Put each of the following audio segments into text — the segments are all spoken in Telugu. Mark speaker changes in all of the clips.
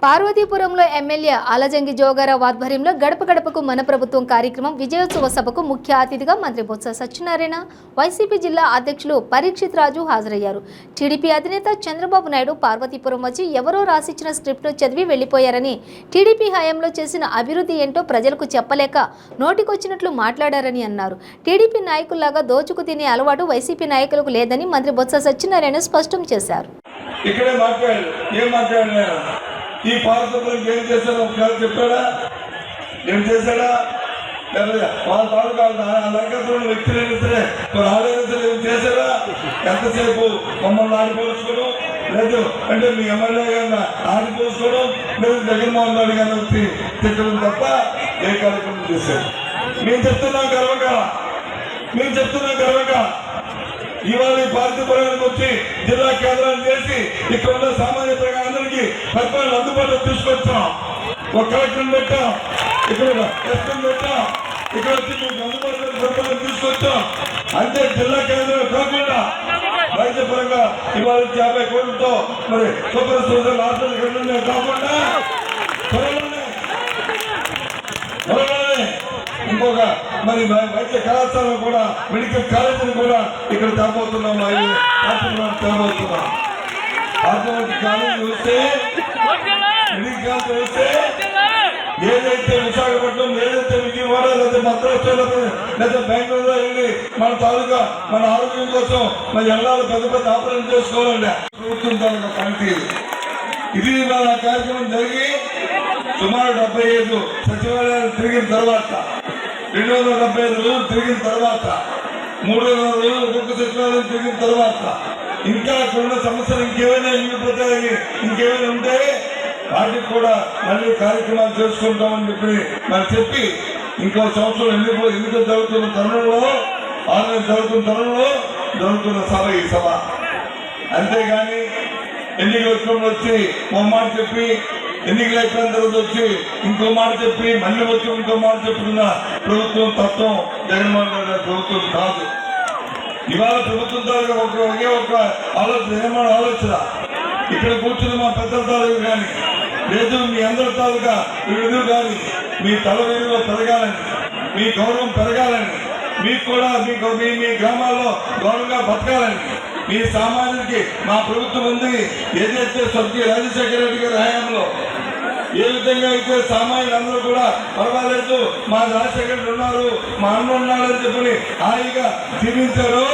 Speaker 1: పార్వతీపురంలో ఎమ్మెల్యే ఆలజంగి జోగారావు ఆధ్వర్యంలో గడప గడపకు మన ప్రభుత్వం కార్యక్రమం విజయోత్సవ సభకు ముఖ్య అతిథిగా మంత్రి బొత్స సత్యనారాయణ, వైసీపీ జిల్లా అధ్యక్షులు పరీక్షిత్ రాజు హాజరయ్యారు. టీడీపీ అధినేత చంద్రబాబు నాయుడు పార్వతీపురం వచ్చి ఎవరో రాసిచ్చిన స్క్రిప్ట్ను చదివి వెళ్లిపోయారని, టీడీపీ హయాంలో చేసిన అభివృద్ధి ఏంటో ప్రజలకు చెప్పలేక నోటికొచ్చినట్లు మాట్లాడారని అన్నారు. టీడీపీ నాయకుల్లాగా దోచుకు తినే అలవాటు వైసీపీ నాయకులకు లేదని మంత్రి బొత్స సత్యనారాయణ స్పష్టం చేశారు.
Speaker 2: ఈ పార్వతీపురం ఏం చేశాడో ఒకసారి చెప్పాడా? ఏం చేశాడా? వాళ్ళ తాలూకాలు నరకత్వం వ్యక్తులైనా సరే వాళ్ళు ఆడైనా సరే ఏం చేశారా? ఎంతసేపు మమ్మల్ని ఆడిపోసుకోవడం లేదు అంటే మీ ఎమ్మెల్యే గారిని ఆడిపోసుకోవడం లేదు, జగన్మోహన్ రెడ్డి గారిని వచ్చి తిట్టడం తప్ప ఏ కార్యక్రమం చేశారు? మేము చెప్తున్నాం గర్వంగా ఇవాళ ఈ పార్వతీపురానికి వచ్చి జిల్లా కేంద్రాన్ని చేసి ఇక్కడ ఉన్న సామాన్య ప్రజలందరికీ పరిపాలన అందుబాటులో తీసుకొచ్చాం. ఒక కలెక్టర్ పెట్టాం, ఇక్కడ ఎస్పీ పెట్టాం, ఇక్కడ వచ్చి మీకు అందుబాటులో పరిపాలన తీసుకొచ్చాం. అంటే జిల్లా కేంద్రం కాకుండా వైద్యపరంగా ఇవాళ 50 కోట్లతో మరి సూపర్ స్పెషల్ హాస్పిటల్ కాకుండా ఇంకొక మరి వైద్య కళాశాల కూడా మెడికల్ కాలేజీని కూడా ఇక్కడ తేబోతున్నాం. తేబోతున్నాం కాలేజీ వస్తే మెడికల్ వస్తే ఏదైతే విశాఖపట్నం, ఏదైతే విజయవాడ లేదా మద్రాసు లేదా బెంగళూరులో వెళ్ళి మన తాలూకా మన ఆరోగ్యం కోసం మన ఎల్లాలు పెద్ద ఆపరేషన్ చేసుకోవాలండి. ప్రభుత్వం తాలూకా పనితీరు ఇది. మన కార్యక్రమం జరిగి సుమారు 75 సచివాలయాలు తిరిగిన తర్వాత, 275 రోజులు తిరిగిన తర్వాత, 300 రోజులు ఒక్కొక్క సచివాలయం తిరిగిన తర్వాత ఇంకా అక్కడున్న సమస్యలు ఇంకేమైనా మిగిలిపోతాయని ఇంకేమైనా ఉంటే వాటికి కూడా మళ్ళీ కార్యక్రమాలు చేసుకుంటామని చెప్పి ఇంకో సంవత్సరం ఎన్నికలు జరుగుతున్న తరుణంలో, 6 నెలలు జరుగుతున్న తరుణంలో జరుగుతున్న సభ ఈ సభ. అంతేగాని ఎన్నికల విషయంలో వచ్చి ఒక మాట చెప్పి, ఎన్నికలు అయిపోయిన తర్వాత వచ్చి ఇంకో మాట చెప్పి, మళ్ళీ వచ్చి ఇంకో మాట చెప్పుకున్న ప్రభుత్వం తత్వం జగన్మోహన్ రెడ్డి గారి ప్రభుత్వం కాదు. ఇవాళ ప్రభుత్వం తాలూకా ఒకే ఒక ఆలోచన, జగన్మోహన్ ఆలోచన ఇక్కడ కూర్చుని మా పెద్దల తాలూకా కానీ లేదు మీ అందరి తాలూకా విడుదల కానీ మీ తల విలువ పెరగాలని, మీ గౌరవం పెరగాలని, మీకు కూడా మీ గ్రామాల్లో గౌరవంగా బతకాలని, మీ సామాన్యుడికి మా ప్రభుత్వం ఉంది. ఏదైతే స్వర్గీయ రాజశేఖర రెడ్డి గారి హయాంలో ఏ విధంగా అయితే సామాన్యులందరూ కూడా పర్వాలేదు మా రాజశేఖర రెడ్డి ఉన్నారు, మా అన్న ఉన్నాడని చెప్పి హాయిగా జీవించారు,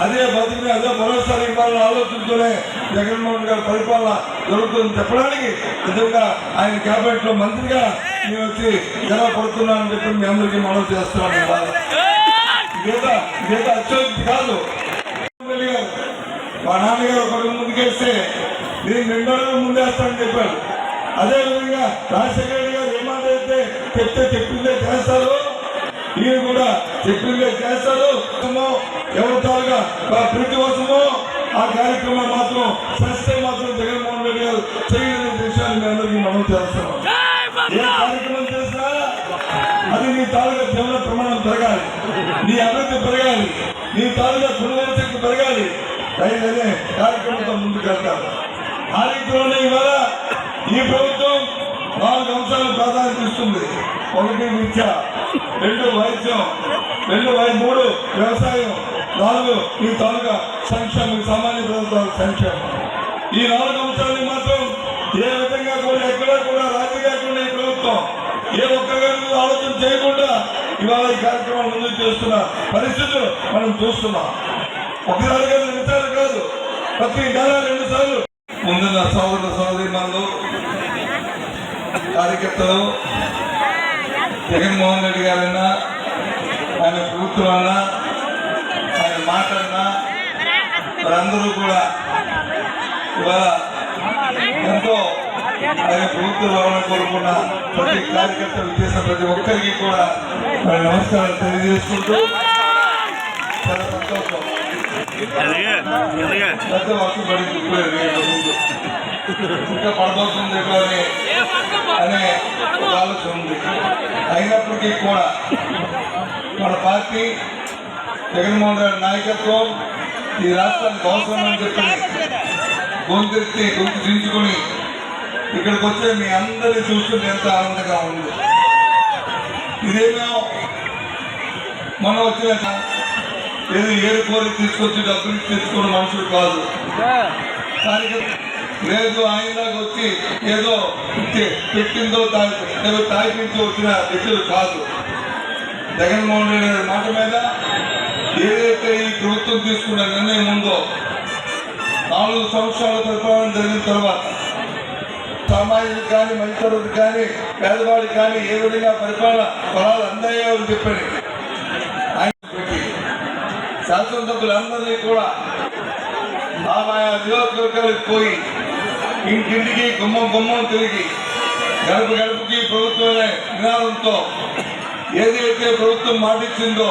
Speaker 2: అదే బతికి అదే భరోసా ఇవ్వాలని ఆలోచనతోనే జగన్మోహన్ గారి పరిపాలన జరుగుతుందని చెప్పడానికి నిజంగా ఆయన క్యాబినెట్ లో మంత్రిగా నేను వచ్చి ఎలా పడుతున్నానని చెప్పి మీ అందరికీ మనం చేస్తున్నాను. ఇదేదో అత్యోక్తి కాదు. మా నాన్నగారు ఒకటి ముందుకేస్తే నేను 2 అడుగులు ముందేస్తానని చెప్పారు. అదేవిధంగా రాజశేఖర రెడ్డి గారు ఏమాటైతే చెప్పిందే చేస్తారు, ఈయన కూడా చెప్పిందే చేస్తారు. ఎవరి తాలుగా ప్రీతి కోసమో ఆ కార్యక్రమం మాత్రం సస్తే మాత్రం జగన్మోహన్ రెడ్డి గారు చేయలేని విషయాన్ని మీ అందరికీ మనం చేస్తున్నాం. ఏ కార్యక్రమం చేసినా అది నీ తాలూకా జీవన ప్రమాణం పెరగాలి, నీ అభివృద్ధి పెరగాలి, నీ తాలూకా కొనుగోలు శక్తి పెరగాలి. అదే కార్యక్రమంతో ముందుకు వెళ్తారు. ఆ రీతిలోనే ఇవాళ ఈ ప్రభుత్వం 4 అంశాలకు ప్రాధాన్యత ఇస్తుంది. 1 విద్య, 2 వైద్యం, 3 వ్యవసాయం, 4 ఈ తాలూకా సంక్షేమం, సామాన్య ప్రజల సంక్షేమం. ఈ 4 అంశాలని మాత్రం ఏ విధంగా కూడా ఎక్కడా కూడా రాజీ లేకుండా ఈ ప్రభుత్వం ఏ ఒక్కగారు ఆలోచన చేయకుండా ఇవాళ ఈ కార్యక్రమాలు ముందుకు చేస్తున్న పరిస్థితులు మనం చూస్తున్నాం. ఒకసారి కాదు, 2 సార్లు కాదు, ప్రతి నెల 2 సార్లు ముందున్న సోదరులు కార్యకర్తలు జగన్మోహన్ రెడ్డి గారైనా, ఆయన ప్రభుత్వం అన్నా, ఆయన మాటన్నా వారందరూ కూడా ఇవాళ ఎంతో ఆయన ప్రభుత్వం రావాలని కోరుకున్న ప్రతి కార్యకర్తలు చేసిన ప్రతి ఒక్కరికి కూడా మరి నమస్కారాలు తెలియజేసుకుంటూ చాలా సంతోషం. పెద్ద వర్షం పడింది ఇంకా పడబోతుంది అనే ఒక ఆలోచన ఉంది. అయినప్పటికీ కూడా మన పార్టీ జగన్మోహన్ రెడ్డి నాయకత్వం ఈ రాష్ట్రానికి అవసరం అని చెప్పి గొంతు దించుకొని ఇక్కడికి వచ్చే మీ అందరినీ చూస్తుంటే ఎంత ఆనందంగా ఉంది. ఇదేమో మనం వచ్చిన ఏదో ఏడుకోరి తీసుకొచ్చి డబ్బులు తెచ్చుకున్న మనుషులు కాదు. కానీ లేదు ఆయనలాగా వచ్చి ఏదో పెట్టిందో తాగిపించి వచ్చిన వ్యక్తులు కాదు. జగన్మోహన్ రెడ్డి గారి మాట మీద ఏదైతే ఈ ప్రభుత్వం తీసుకున్న నిర్ణయం ఉందో 4 సంవత్సరాల పరిపాలన జరిగిన తర్వాత సామాజిక కానీ మధ్యతరగతి కానీ పేదవాడికి కానీ ఏ విధంగా పరిపాలన ఫలాలు అందాయో అని చెప్పని ఆయన పెట్టి శాసనసభ్యులందరినీ కూడా ఆయా నియోజకవర్గాలకు పోయి ఇంటింటికి గుమ్మం తిరిగి గడప గడపకి ప్రభుత్వం నినాదంతో ఏదైతే ప్రభుత్వం మాటిచ్చిందో,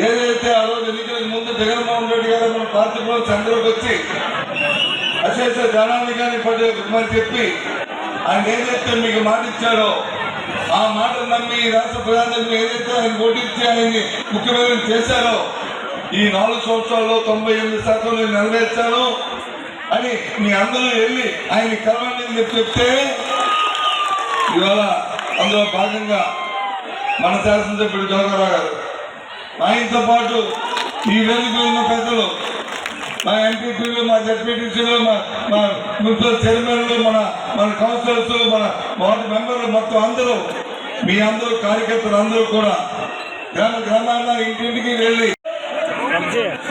Speaker 2: ఏదైతే ఆ రోజు ఎన్నికలకు ముందు జగన్మోహన్ రెడ్డి గారు మన పార్టీ చంద్రబాబు వచ్చి అశేష జనాన్ని కానీ మరి చెప్పి ఆయన ఏదైతే మీకు మాట ఇచ్చాడో ఆ మాటను నమ్మి ఈ రాష్ట్ర ప్రజానికి ఏదైతే ఆయన ఓటించి ఆయన్ని ముఖ్యమంత్రి చేశారో ఈ 4 సంవత్సరాల్లో 98% నేను నెరవేర్చాను అని మీ అందరూ వెళ్ళి ఆయన కలవండి అని చెప్తే ఇవాళ అందులో భాగంగా మన శాసనసభ్యుడు జోగారావు గారు, ఆయనతో పాటు ఈ వేదిక ఉన్న పెద్దలు, మా ఎంపీటీలు, మా జడ్పీటీసీలు, మా మున్సిపల్ చైర్మన్లు, మన కౌన్సిలర్స్, మన వార్డు మెంబర్లు మొత్తం అందరూ మీ అందరూ కార్యకర్తలు అందరూ కూడా గ్రామాల్లో ఇంటింటికి వెళ్ళి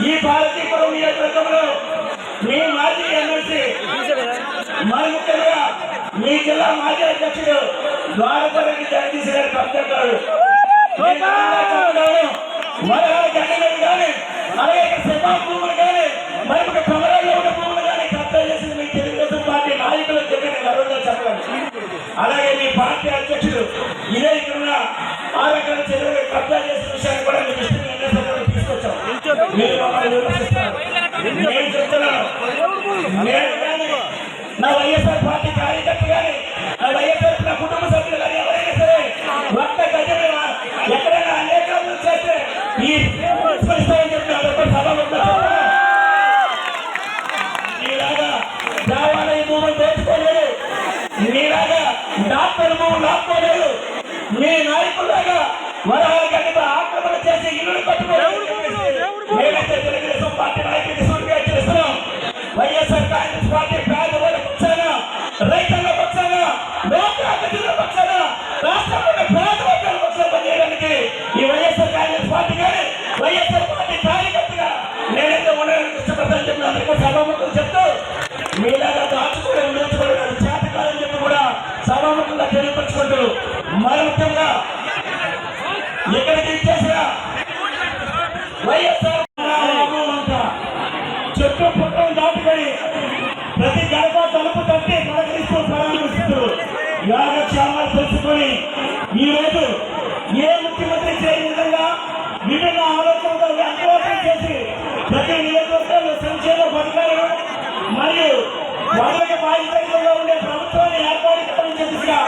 Speaker 3: ఈ పార్టీపురం నియోజకవర్గంలో మీ మాజీ ఎమ్మెల్సీ మరి ముఖ్యంగా మీ జిల్లా మాజీ అధ్యక్షుడు ద్వారపల్లి జగదీశ్ గారి పక్షకారు జగన్ కానీ అలాగే సినిమా భూములు కానీ మరి కమరాల్లో ఉన్న భూములు కానీ కబ్జా చేసింది మీ తెలుగుదేశం పార్టీ నాయకులు చెప్పిన గర్వంగా చెప్పండి. అలాగే మీ పార్టీ అధ్యక్షుడు ఇదే ఇక్కడ ఆరోగ్యాల చెరువులు కబ్జా చేసిన విషయాన్ని కూడా మీ దృష్టికి తీసుకొచ్చాం. మీరు మమ్మల్ని విమర్శిస్తారు. నేను చెప్తున్నాను, నేను కానీ నా వైఎస్ఆర్ పార్టీ కార్యకర్త కానీ నా వైఎస్ఆర్ నా కుటుంబ సభ్యులు కానీ ఎవరైనా సరే ఒక్క గజం ఎక్కడైనా అనేకాలు చేస్తే ఈ ఇస్తామని చెప్పిన సభ మీలాగా దేవాలయ భూములు దోచుకోలేదు, మీలాగా డాక్టర్ భూములు లాక్కోలేదు, మీ నాయకులాగా వరహాల గడ్డతో ఆక్రమణ చేసి ఇల్లు కట్టుకోలేదు. మేమైతే తెలుగుదేశం పార్టీ నాయకుడికి సూటిగా చేస్తున్నాం. వైఎస్ఆర్ కాంగ్రెస్ పార్టీ పేదవాళ్ళ పక్షాన, రైతుల పక్షాన, లోకాల పక్షాన, రాష్ట్రంలో పేద వర్గాల పక్షాన పనిచేయడానికి ఈ వైఎస్ఆర్ కాంగ్రెస్ పార్టీ కానీ వైఎస్ఆర్ పార్టీ కార్యకర్తగా నేనైతే ఉండాలని ఇష్టపడతానని చెప్పిన అందరికీ సభాముఖులు చెప్తూ మీలాగా దాచుకోవడం నేర్చుకోవడం చేతకాలని చెప్పి కూడా సభాముఖంగా తెలియపరుచుకుంటూ మరి ముఖ్యంగా ఇక్కడికి ఇచ్చేసిన వైఎస్ఆర్ చెట్టు పుట్టం దాటుకొని ప్రతి గడప తలుపు తట్టి పలకరిస్తూ ప్రారంభిస్తూ యోగక్షేమాలు తెలుసుకొని ఈరోజు ఏ ముఖ్యమంత్రి చేయని విధంగా విభిన్న ఆలోచనలతో వ్యాఖ్యానం చేసి ప్రతి నియోజకవర్గంలో సంక్షేమ పథకాలను మరియు వాళ్ళకి బాధ్యతగా ఉండే ప్రభుత్వాన్ని ఏర్పాటు చేయాలని చెప్పిగా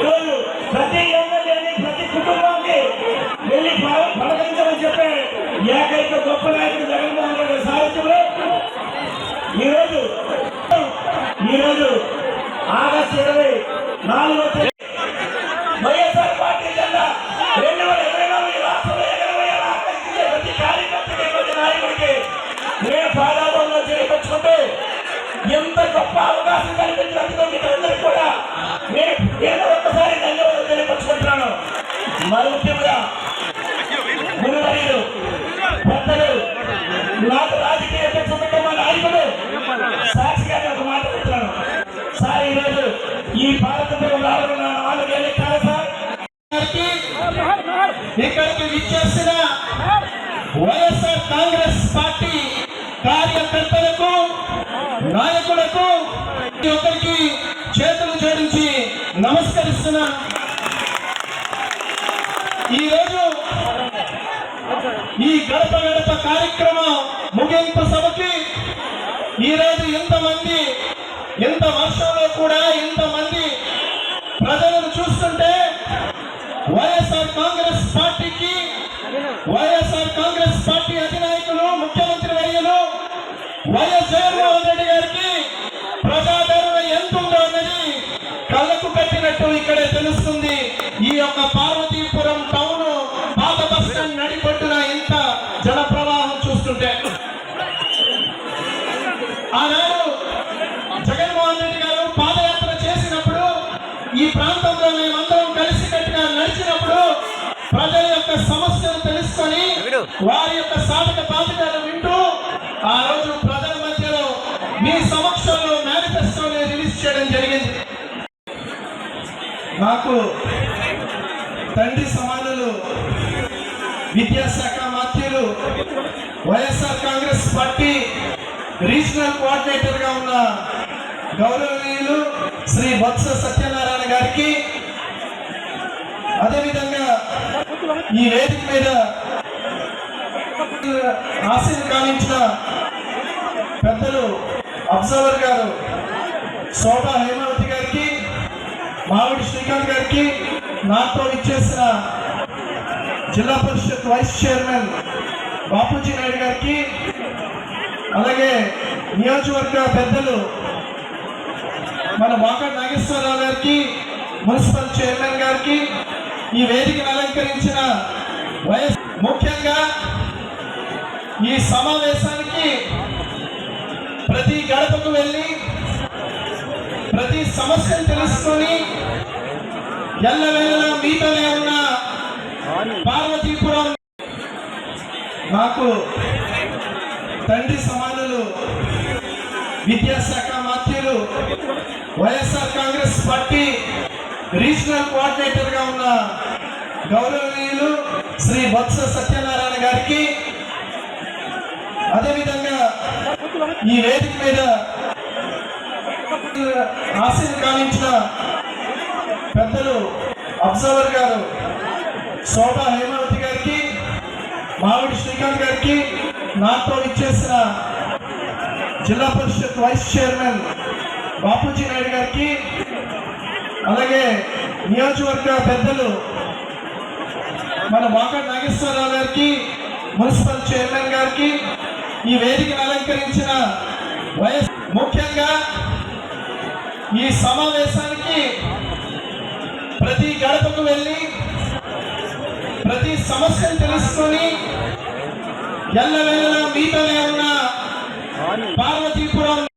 Speaker 3: ఈరోజు ప్రతి ఎమ్మెల్యేని ప్రతి కుటుంబానికి వెళ్ళి పలకరించమని చెప్పే ఏకైక గొప్ప నాయకుడు జగన్మోహన్ రెడ్డి సారథ్యంలో ఈరోజు ఆగస్టు 24వ తేదీ వైఎస్ఆర్ పార్టీ జెండా 2024 రాష్ట్రంలో ఎగరవేయాలని ఆకర్షించే ప్రతి కార్యకర్తకి ప్రతి నాయకుడికి నేను పాదాభంలో చేపట్టుకుంటూ ఎంత గొప్ప అవకాశం కల్పించినందుకు మీకు అందరికీ కూడా నేను ఒక్కసారి ధన్యవాదాలు తెలియపరుచుకుంటున్నాను. మరి ముఖ్యంగా గురువర్యులు పెద్దలు నాకు రాజకీయ కుటుంబ నాయకుడు సాక్షిగా ఒక మాట చెప్తున్నాను సార్. ఈరోజు ఈ భారతదేశం రావాలన్న 4 ఏళ్ళ కాదు సార్. ఇక్కడికి విచ్చేసిన వైఎస్ఆర్ కాంగ్రెస్ పార్టీ కార్యకర్తలకు నాయకులకు ఒకరికి చేతులు జోడించి నమస్కరిస్తున్నాను. ఈరోజు ఈ గడప గడప కార్యక్రమం ముగింపు సభకి ఈరోజు ఎంత వర్షంలో కూడా ఇంతమంది ప్రజలను చూస్తుంటే వైఎస్ఆర్ కాంగ్రెస్ పార్టీకి వైఎస్ఆర్ కాంగ్రెస్ పార్టీ అధినాయకులు ముఖ్యమంత్రి వర్యులు వైఎస్ జగన్మోహన్ రెడ్డి గారికి ప్రజాదరణ ఎంత ఉందో అన్నది
Speaker 4: ఈ ప్రాంతంలో మేమందరం కలిసికట్టుగా నడిచినప్పుడు ప్రజల యొక్క సమస్యలు తెలుసుకొని వారి యొక్క సాధక బాధ్యతలు వింటూ ఆ రోజు ప్రజల మధ్యలో మీ సమక్షంలో మేనిఫెస్టోని రిలీజ్ చేయడం జరిగింది. నాకు తండ్రి సమానులు విద్యాశాఖ మంత్రులు YSR Congress party regional coordinator గా ఉన్న గౌరవనీయులు శ్రీ బొత్స సత్యనారాయణ గారికి, అదేవిధంగా ఈ వేదిక మీద ఆశీర్వాదం కావించిన పెద్దలు అబ్జర్వర్ గారు శోభా హేమావతి గారికి, మామిడి శ్రీకాంత్ గారికి, నాతో ఇచ్చేసిన జిల్లా పరిషత్ వైస్ చైర్మన్ బాపూజీ నాయుడు గారికి, అలాగే నియోజకవర్గ పెద్దలు మన వాకడ్ నాగేశ్వరరావు గారికి, మున్సిపల్ చైర్మన్ గారికి, ఈ వేదికను అలంకరించిన వైఎస్, ముఖ్యంగా ఈ సమావేశానికి ప్రతి గడపకు వెళ్ళి ప్రతి సమస్యను తెలుసుకొని ఎల్లవేళలా మీతోనే ఉన్న పార్వతీపురం నాకు తండ్రి సమానులు విద్యాశాఖ మంత్రులు YSR Congress party regional coordinator గా ఉన్న గౌరవనీయులు శ్రీ బొత్స సత్యనారాయణ గారికి, అదేవిధంగా ఈ వేదిక మీద ఆశీర్వాదం కావించిన పెద్దలు అబ్జర్వర్ గారు శోభా హేమావతి గారికి, మామిడి శ్రీకాంత్ గారికి, నాతో ఇచ్చేసిన జిల్లా పరిషత్ వైస్ చైర్మన్ బాపూజీ నాయుడు గారికి, అలాగే నియోజకవర్గ పెద్దలు మన వాకడ్ నాగేశ్వరరావు గారికి, మున్సిపల్ చైర్మన్ గారికి, ఈ వేదికను అలంకరించిన వైఎస్, ముఖ్యంగా ఈ సమావేశానికి ప్రతి గడపకు వెళ్ళి ప్రతి సమస్యను తెలుసుకొని ఎల్లవేళలా మీతోనే ఉన్న పార్వతీపురం